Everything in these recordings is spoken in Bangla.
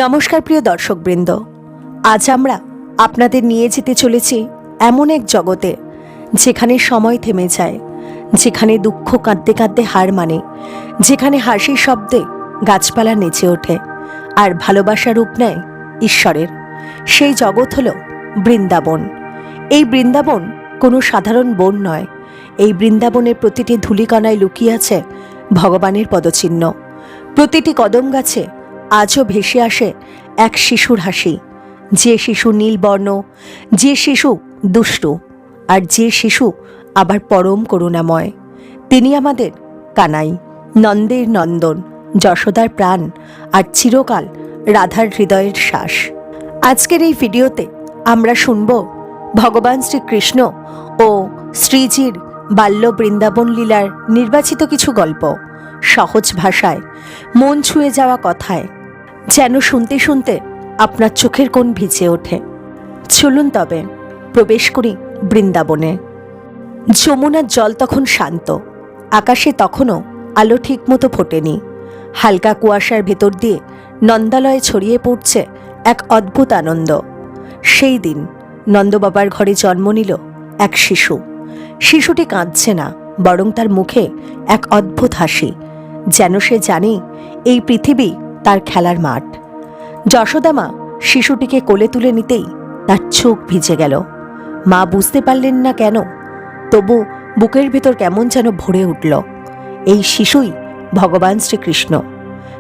নমস্কার প্রিয় দর্শকবৃন্দ, আজ আমরা আপনাদের নিয়ে যেতে চলেছি এমন এক জগতে যেখানে সময় থেমে যায়, যেখানে দুঃখ কাঁদতে কাঁদতে হার মানে, যেখানে হাসির শব্দে গাছপালা নেচে ওঠে আর ভালোবাসা রূপ নেয় ঈশ্বরের। সেই জগৎ হল বৃন্দাবন। এই বৃন্দাবন কোনো সাধারণ বন নয়। এই বৃন্দাবনের প্রতিটি ধূলিকণায় লুকিয়ে আছে ভগবানের পদচিহ্ন। প্রতিটি কদম গাছে আজও ভেসে আসে এক শিশুর হাসি, যে শিশু নীলবর্ণ, যে শিশু দুষ্টু, আর যে শিশু আবার পরম করুণাময়। তিনি আমাদের কানাই, নন্দের নন্দন, যশোদার প্রাণ, আর চিরকাল রাধার হৃদয়ের শ্বাস। আজকের এই ভিডিওতে আমরা শুনব ভগবান শ্রীকৃষ্ণ ও শ্রীজির বাল্য বৃন্দাবন লীলার নির্বাচিত কিছু গল্প, সহজ ভাষায়, মন ছুঁয়ে যাওয়া কথায়, যেন শুনতে শুনতে আপনার চোখের কোণ ভিজে ওঠে। চলুন তবে প্রবেশ করি বৃন্দাবনে। যমুনার জল তখন শান্ত, আকাশে তখনও আলো ঠিকমতো ফোটেনি। হালকা কুয়াশার ভেতর দিয়ে নন্দালয়ে ছড়িয়ে পড়ছে এক অদ্ভুত আনন্দ। সেই দিন নন্দবাবার ঘরে জন্ম নিল এক শিশু। শিশুটি কাঁদছে না, বরং তার মুখে এক অদ্ভুত হাসি, যেন সে জানে এই পৃথিবী তার খেলার মাঠ। যশোদামা শিশুটিকে কোলে তুলে নিতেই তার চোখ ভিজে গেল। মা বুঝতে পারলেন না কেন, তবু বুকের ভেতর কেমন যেন ভরে উঠল। এই শিশুই ভগবান শ্রীকৃষ্ণ।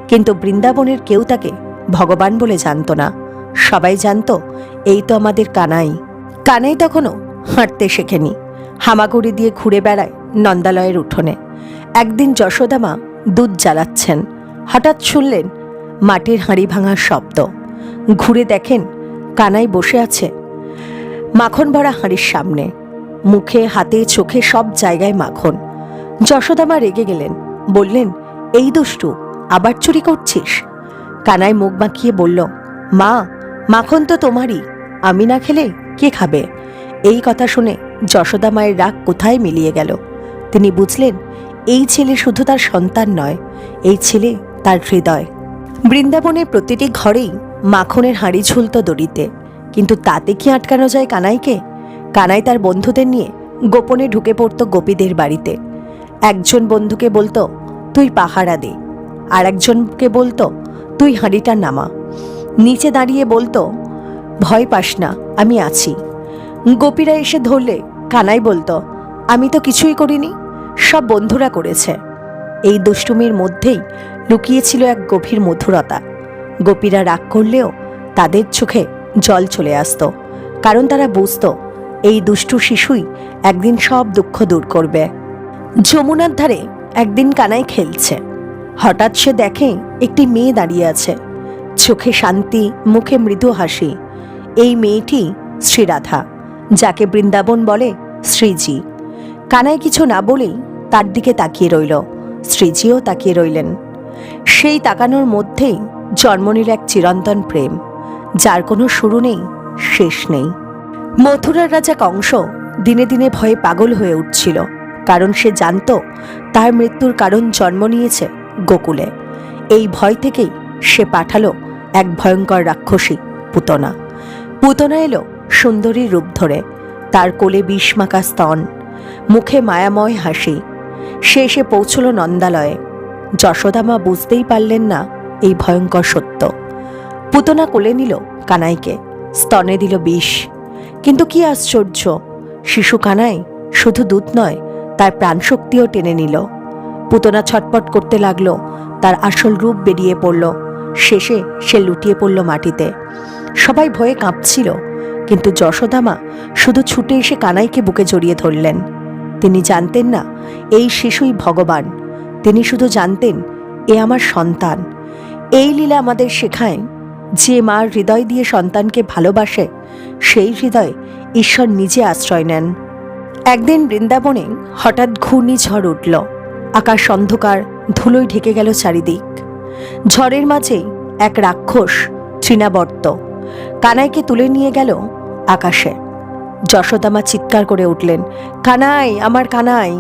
কিন্তু বৃন্দাবনের কেউ তাকে ভগবান বলে জানত না। সবাই জানত এই তো আমাদের কানাই। কানাই তখনও হাঁটতে শেখেনি, হামাগুড়ি দিয়ে ঘুরে বেড়ায় নন্দালয়ের উঠোনে। একদিন যশোদামা দুধ জ্বালাচ্ছেন, হঠাৎ শুনলেন মাটির হাঁড়ি ভাঙার শব্দ। ঘুরে দেখেন কানাই বসে আছে মাখন ভরা হাঁড়ির সামনে, মুখে হাতে চোখে সব জায়গায় মাখন। যশোদামা রেগে গেলেন, বললেন, এই দুষ্টু, আবার চুরি করছিস? কানাই মুখ বাঁকিয়ে বলল, মা, মাখন তো তোমারই, আমি না খেলে কে খাবে? এই কথা শুনে যশোদা মায়ের রাগ কোথায় মিলিয়ে গেল। তিনি বুঝলেন এই ছেলে শুধু তার সন্তান নয়, এই ছেলে তার হৃদয়। বৃন্দাবনের প্রতিটি ঘরেই মাখনের হাঁড়ি ঝুলত দড়িতে, কিন্তু তাতে কি আটকানো যায় কানাইকে? কানাই তার বন্ধুদের নিয়ে গোপনে ঢুকে পড়ত গোপীদের বাড়িতে। একজন বন্ধুকে বলতো, তুই পাহারা দে, আর একজনকে বলতো, তুই হাঁড়িটা নামা। নিচে দাঁড়িয়ে বলতো, ভয় পাস না, আমি আছি। গোপীরা এসে ধরলে কানাই বলতো, আমি তো কিছুই করিনি, সব বন্ধুরা করেছে। এই দুষ্টুমির মধ্যেই লুকিয়েছিল এক গভীর মধুরতা। গোপীরা রাগ করলেও তাদের চোখে জল চলে আসত, কারণ তারা বুঝত এই দুষ্টু শিশুই একদিন সব দুঃখ দূর করবে। যমুনার ধারে একদিন কানাই খেলছে। হঠাৎ সে দেখে একটি মেয়ে দাঁড়িয়ে আছে, চোখে শান্তি, মুখে মৃদু হাসি। এই মেয়েটি শ্রীরাধা, যাকে বৃন্দাবন বলে শ্রীজি। কানাই কিছু না বলেই তার দিকে তাকিয়ে রইল, শ্রীজিও তাকিয়ে রইলেন। সেই তাকানোর মধ্যেই জন্ম নিল এক চিরন্তন প্রেম, যার কোনো শুরু নেই, শেষ নেই। মথুরার রাজা কংস দিনে দিনে ভয়ে পাগল হয়ে উঠছিল, কারণ সে জানত তার মৃত্যুর কারণ জন্ম নিয়েছে গোকুলে। এই ভয় থেকেই সে পাঠালো এক ভয়ঙ্কর রাক্ষসী, পুতনা। পুতনা এলো সুন্দরীর রূপ ধরে, তার কোলে বিষমাখা স্তন, মুখে মায়াময় হাসি। সে এসে পৌঁছল নন্দালয়ে। যশোদামা বুঝতেই পারলেন না এই ভয়ঙ্কর সত্য। পুতনা কোলে নিল কানাইকে, স্তনে দিল বিষ। কিন্তু কি আশ্চর্য, শিশু কানাই শুধু দুধ নয়, তার প্রাণশক্তিও টেনে নিল। পুতনা ছটপট করতে লাগলো, তার আসল রূপ বেরিয়ে পড়ল। শেষে সে লুটিয়ে পড়ল মাটিতে। সবাই ভয়ে কাঁপছিল, কিন্তু যশোদামা শুধু ছুটে এসে কানাইকে বুকে জড়িয়ে ধরলেন। তিনি জানতেন না এই শিশুই ভগবান, তিনি শুধু জানতেন এ আমার সন্তান। এই লীলা আমাদের শেখায়, যে মার হৃদয় দিয়ে সন্তানকে ভালোবাসে, সেই হৃদয়ে ঈশ্বর নিজে আশ্রয় নেন। একদিন বৃন্দাবনে হঠাৎ ঘূর্ণিঝড় উঠল। আকাশ অন্ধকার, ধুলোয় ঢেকে গেল চারিদিক। ঝড়ের মাঝেই এক রাক্ষস তৃণাবর্ত কানাইকে তুলে নিয়ে গেল আকাশে। যশোদামা চিৎকার করে উঠলেন, কানাই, আমার কানাই!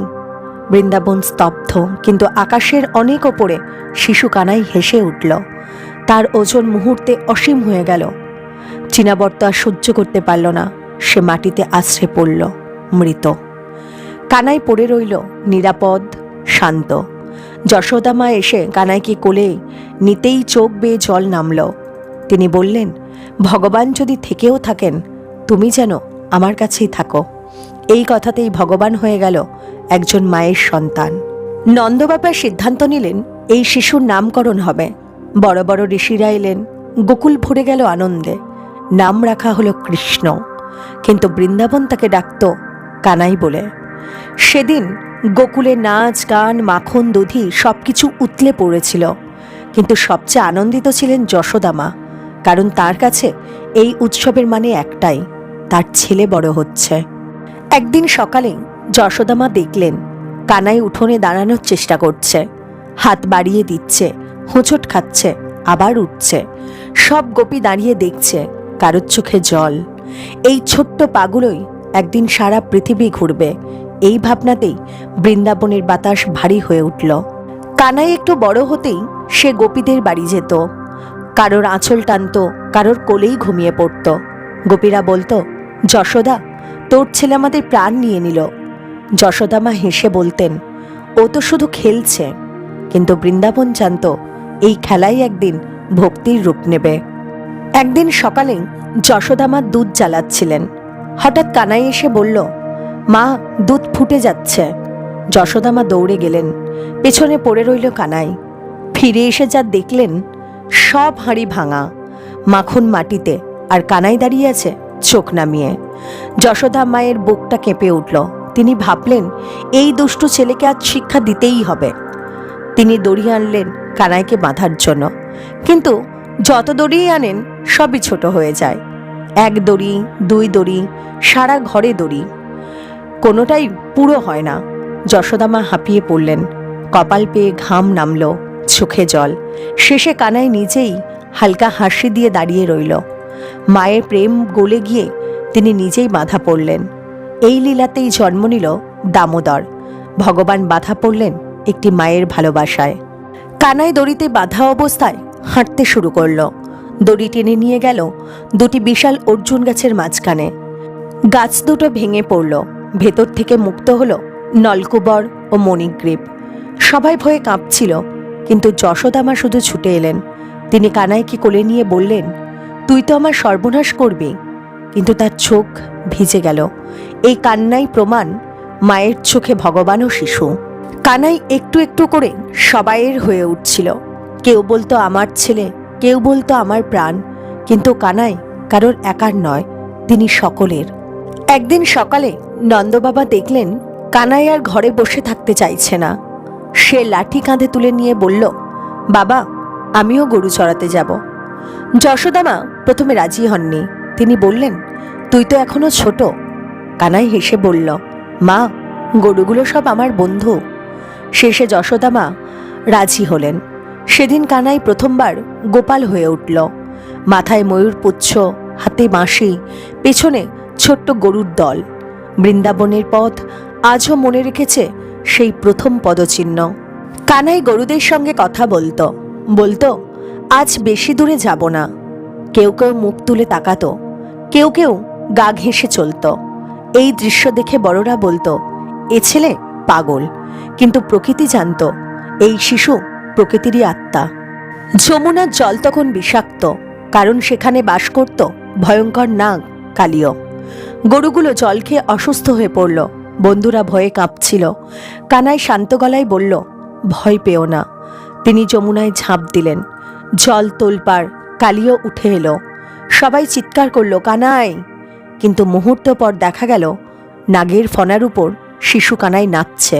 বৃন্দাবন স্তব্ধ, কিন্তু আকাশের অনেক ওপরে শিশু কানাই হেসে উঠল। তার ওজন মুহূর্তে অসীম হয়ে গেল। চীনাবর্ত আর সহ্য করতে পারল না, সে মাটিতে আছড়ে পড়ল মৃত। কানাই পড়ে রইল নিরাপদ, শান্ত। যশোদা মা এসে কানাইকে কোলে নিতেই চোখ বেয়ে জল নামল। তিনি বললেন, ভগবান যদি থেকেও থাকেন, তুমি যেন আমার কাছেই থাকো। এই কথাতেই ভগবান হয়ে গেল একজন মায়ের সন্তান। নন্দবাবা সিদ্ধান্ত নিলেন এই শিশুর নামকরণ হবে। বড় বড় ঋষিরা এলেন, গোকুল ভরে গেল আনন্দে। নাম রাখা হলো কৃষ্ণ, কিন্তু বৃন্দাবন তাকে ডাকত কানাই বলে। সেদিন গোকুলে নাচ গান, মাখন, দধি সবকিছু উতলে পড়েছিল, কিন্তু সবচেয়ে আনন্দিত ছিলেন যশোদা মা। কারণ তার কাছে এই উৎসবের মানে একটাই, তার ছেলে বড় হচ্ছে। একদিন সকালে যশোদা মা দেখলেন কানাই উঠোনে দাঁড়ানোর চেষ্টা করছে, হাত বাড়িয়ে দিচ্ছে, হোঁচট খাচ্ছে, আবার উঠছে। সব গোপী দাঁড়িয়ে দেখছে, কারোর চোখে জল। এই ছোট্ট পাগুলোই একদিন সারা পৃথিবী ঘুরবে, এই ভাবনাতেই বৃন্দাবনের বাতাস ভারী হয়ে উঠল। কানাই একটু বড় হতেই সে গোপীদের বাড়ি যেত, কারোর আঁচল টানত, কারোর কোলেই ঘুমিয়ে পড়ত। গোপীরা বলতো, যশোদা, তোর ছেলে আমাদের প্রাণ নিয়ে নিল। যশোদা মা হেসে বলতেন, ও তো শুধু খেলছে। কিন্তু বৃন্দাবন জানত এই খেলাই একদিন ভক্তির রূপ নেবে। একদিন সকালে যশোদা মা দুধ জ্বালাচ্ছিলেন। হঠাৎ কানাই এসে বলল, মা, দুধ ফুটে যাচ্ছে। যশোদা মা দৌড়ে গেলেন, পেছনে পড়ে রইল কানাই। ফিরে এসে যা দেখলেন, সব হাঁড়ি ভাঙা, মাখন মাটিতে, আর কানাই দাঁড়িয়ে আছে চোখ নামিয়ে। যশোদা মায়ের বুকটা কেঁপে উঠল। তিনি ভাবলেন, এই দুষ্টু ছেলেকে আজ শিক্ষা দিতেই হবে। তিনি দড়ি আনলেন কানাইকে বাঁধার জন্য, কিন্তু যত দড়িই আনেন সবই ছোট হয়ে যায়। এক দড়ি, দুই দড়ি, সারা ঘরে দড়ি, কোনোটাই পুরো হয় না। যশোদা মা হাঁপিয়ে পড়লেন, কপাল পেয়ে ঘাম নামল, চোখে জল। শেষে কানাই নিজেই হালকা হাসি দিয়ে দাঁড়িয়ে রইল। মায়ের প্রেম গলে গিয়ে তিনি নিজেই বাঁধা পড়লেন। এই লীলাতেই জন্ম নিল দামোদর। ভগবান বাঁধা পড়লেন একটি মায়ের ভালোবাসায়। কানাই দড়িতে বাঁধা অবস্থায় হাঁটতে শুরু করল। দড়ি টেনে নিয়ে গেল দুটি বিশাল অর্জুন গাছের মাঝখানে। গাছ দুটো ভেঙে পড়ল, ভেতর থেকে মুক্ত হলো নলকুবর ও মণিগ্রীব। সবাই ভয়ে কাঁপছিল, কিন্তু যশোদা মা শুধু ছুটে এলেন। তিনি কানাইকে কোলে নিয়ে বললেন, তুই তো আমার সর্বনাশ করবি। কিন্তু তার চোখ ভিজে গেল। এই কান্নাই প্রমাণ, মায়ের চোখে ভগবান ও শিশু। কানাই একটু একটু করে সবাইয়ের হয়ে উঠছিল। কেউ বলতো আমার ছেলে, কেউ বলতো আমার প্রাণ, কিন্তু কানাই কারোর একার নয়, তিনি সকলের। একদিন সকালে নন্দবাবা দেখলেন কানাই আর ঘরে বসে থাকতে চাইছে না। সে লাঠি কাঁধে তুলে নিয়ে বলল, বাবা, আমিও গরু চড়াতে যাব। যশোদা মা প্রথমে রাজি হননি। তিনি বললেন, তুই তো এখনো ছোট। কানাই হেসে বলল, মা, গরুগুলো সব আমার বন্ধু। শেষে যশোদা মা রাজি হলেন। সেদিন কানাই প্রথমবার গোপাল হয়ে উঠল। মাথায় ময়ূরপুচ্ছ, হাতে বাঁশি, পেছনে ছোট্ট গরুর দল। বৃন্দাবনের পথ আজও মনে রেখেছে সেই প্রথম পদচিহ্ন। কানাই গরুদের সঙ্গে কথা বলতো, বলতো, আজ বেশি দূরে যাব না। কেউ কেউ মুখ তুলে তাকাতো, কেউ কেউ গা ঘেঁষে চলত। এই দৃশ্য দেখে বড়রা বলতো, এ ছেলে পাগল। কিন্তু প্রকৃতি জানত এই শিশু প্রকৃতিরই আত্মা। যমুনার জল তখন বিষাক্ত, কারণ সেখানে বাস করত ভয়ঙ্কর নাগ কালিয়। গরুগুলো জল খেয়ে অসুস্থ হয়ে পড়ল। বন্ধুরা ভয়ে কাঁপছিল। কানাই শান্ত গলায় বলল, ভয় পেও না। তিনি যমুনায় ঝাঁপ দিলেন। জল তোলপাড়, কালিও উঠে এলো। সবাই চিৎকার করল, কানাই। কিন্তু মুহূর্ত পর দেখা গেল নাগের ফনার উপর শিশু কানাই নাচছে।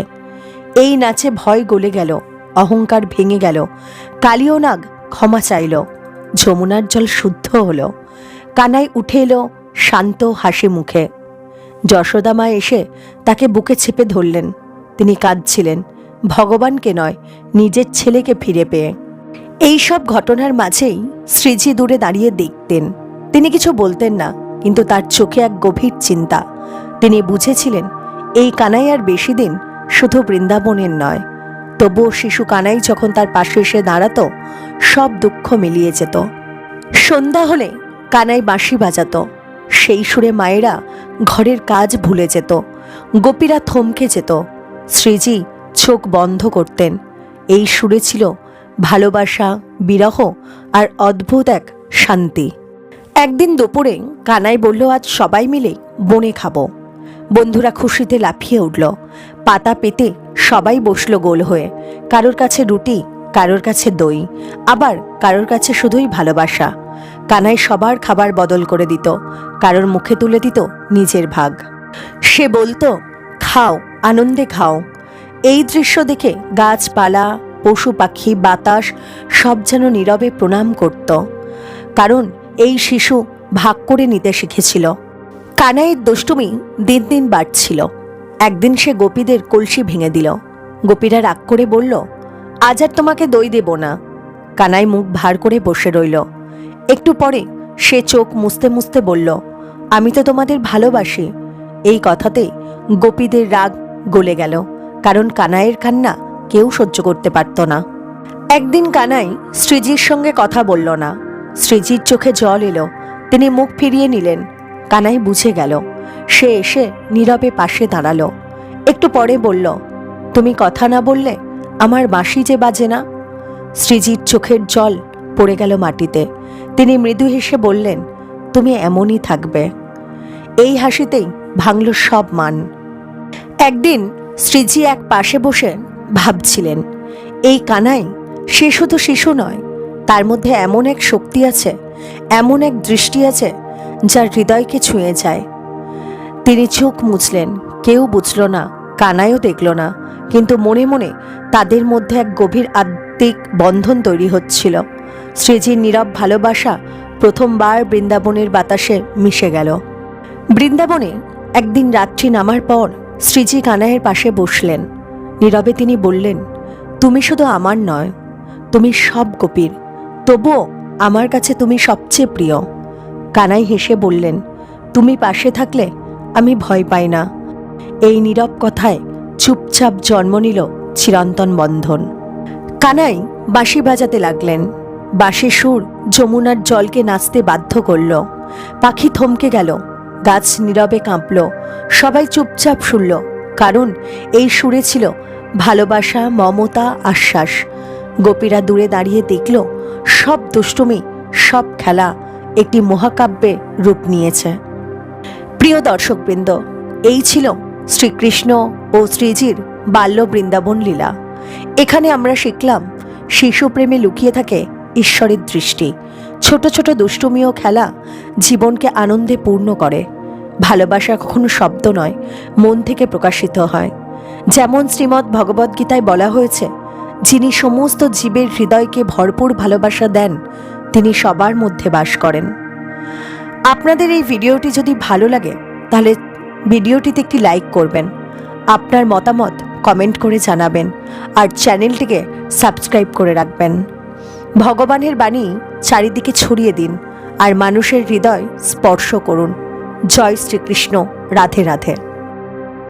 এই নাচে ভয় গলে গেল, অহংকার ভেঙে গেল। কালিও নাগ ক্ষমা চাইল। যমুনার জল শুদ্ধ হলো। কানাই উঠে এলো শান্ত হাসি মুখে। যশোদা মা এসে তাকে বুকে চেপে ধরলেন। তিনি কাঁদছিলেন, ভগবানকে নয়, নিজের ছেলেকে ফিরে পেয়ে। এই সব ঘটনার মাঝেই শ্রীজি দূরে দাঁড়িয়ে দেখতেন। তিনি কিছু বলতেন না, কিন্তু তার চোখে এক গভীর চিন্তা। তিনি বুঝেছিলেন এই কানাই আর বেশি দিন শুধু বৃন্দাবনের নয়, তবুও শিশু কানাই যখন তার পাশে এসে দাঁড়াতো, সব দুঃখ মিলিয়ে যেত। সন্ধ্যা হলে কানাই বাঁশি বাজাতো, সেই সুরে মায়েরা ঘরের কাজ ভুলে যেত, গোপীরা থমকে যেত, শ্রীজি চোখ বন্ধ করতেন। এই সুরে ছিল ভালোবাসা, বিরহ আর অদ্ভুত এক শান্তি। একদিন দুপুরে কানাই বলল, আজ সবাই মিলে বনে খাবো। বন্ধুরা খুশিতে লাফিয়ে উঠল। পাতা পেতে সবাই বসলো গোল হয়ে, কারোর কাছে রুটি, কারোর কাছে দই, আবার কারোর কাছে শুধুই ভালোবাসা। কানাই সবার খাবার বদল করে দিত, কারোর মুখে তুলে দিত নিজের ভাগ। সে বলতো, খাও, আনন্দে খাও। এই দৃশ্য দেখে গাছপালা, পশু পাখি, বাতাস সব যেন নীরবে প্রণাম করত, কারণ এই শিশু ভাগ করে নিতে শিখেছিল। কানাইয়ের দুষ্টুমি দিন দিন বাড়ছিল। একদিন সে গোপীদের কলসি ভেঙে দিল। গোপীরা রাগ করে বলল, আজ আর তোমাকে দই দেব না। কানাই মুখ ভার করে বসে রইল। একটু পরে সে চোখ মুছতে মুছতে বলল, আমি তো তোমাদের ভালোবাসি। এই কথাতে গোপীদের রাগ গলে গেল, কারণ কানাইয়ের কান্না কেউ সহ্য করতে পারত না। একদিন কানাই শ্রীজির সঙ্গে কথা বলল না। শ্রীজির চোখে জল এলো, তিনি মুখ ফিরিয়ে নিলেন। কানাই বুঝে গেল। সে এসে নীরবে পাশে দাঁড়ালো। একটু পরে বলল, তুমি কথা না বললে আমার বাঁশি যে বাজে না। শ্রীজির চোখের জল পড়ে গেল মাটিতে। তিনি মৃদু হেসে বললেন, তুমি এমনই থাকবে। এই হাসিতেই ভাঙল সব মান। একদিন শ্রীজি এক পাশে বসে ভাবছিলেন, এই কানাই, সে শুধু শিশু নয়, তার মধ্যে এমন এক শক্তি আছে, এমন এক দৃষ্টি আছে যার হৃদয়কে ছুঁয়ে যায়। তিনি চোখ মুছলেন। কেউ বুঝল না, কানাইও দেখল না, কিন্তু মনে মনে তাদের মধ্যে এক গভীর আত্মিক বন্ধন তৈরি হচ্ছিল। শ্রীজির নীরব ভালোবাসা প্রথমবার বৃন্দাবনের বাতাসে মিশে গেল। বৃন্দাবনে একদিন রাত্রি নামার পর শ্রীজি কানাইয়ের পাশে বসলেন। নীরবে তিনি বললেন, তুমি শুধু আমার নয়, তুমি সব গোপীর, তবুও আমার কাছে তুমি সবচেয়ে প্রিয়। কানাই হেসে বললেন, তুমি পাশে থাকলে আমি ভয় পাই না। এই নীরব কথায় চুপচাপ জন্ম নিল চিরন্তন বন্ধন। কানাই বাঁশি বাজাতে লাগলেন। বাঁশির সুর যমুনার জলকে নাচতে বাধ্য করল। পাখি থমকে গেল, গাছ নীরবে কাঁপল, সবাই চুপচাপ শুনল, কারণ এই সুরে ছিল ভালোবাসা, মমতা, আশ্বাস। গোপীরা দূরে দাঁড়িয়ে দেখল, সব দুষ্টুমি, সব খেলা একটি মহাকাব্যে রূপ নিয়েছে। প্রিয় দর্শকবৃন্দ, এই ছিল শ্রীকৃষ্ণ ও শ্রীজির বাল্য বৃন্দাবন লীলা। এখানে আমরা শিখলাম, শিশু প্রেমে লুকিয়ে থাকে ঈশ্বরের দৃষ্টি। ছোট ছোট দুষ্টুমি ও খেলা জীবনকে আনন্দে পূর্ণ করে। ভালোবাসা কখনো শব্দ নয়, মন থেকে প্রকাশিত হয়। যেমন শ্রীমদ্ ভগবদ্গীতায় বলা হয়েছে, যিনি সমস্ত জীবের হৃদয়কে ভরপুর ভালোবাসা দেন, তিনি সবার মধ্যে বাস করেন। আপনাদের এই ভিডিওটি যদি ভালো লাগে, তাহলে ভিডিওটিতে একটি লাইক করবেন, আপনার মতামত কমেন্ট করে জানাবেন, আর চ্যানেলটিকে সাবস্ক্রাইব করে রাখবেন। ভগবানের বাণী চারিদিকে ছড়িয়ে দিন, আর মানুষের হৃদয় স্পর্শ করুন। জয় শ্রীকৃষ্ণ। রাধে রাধে।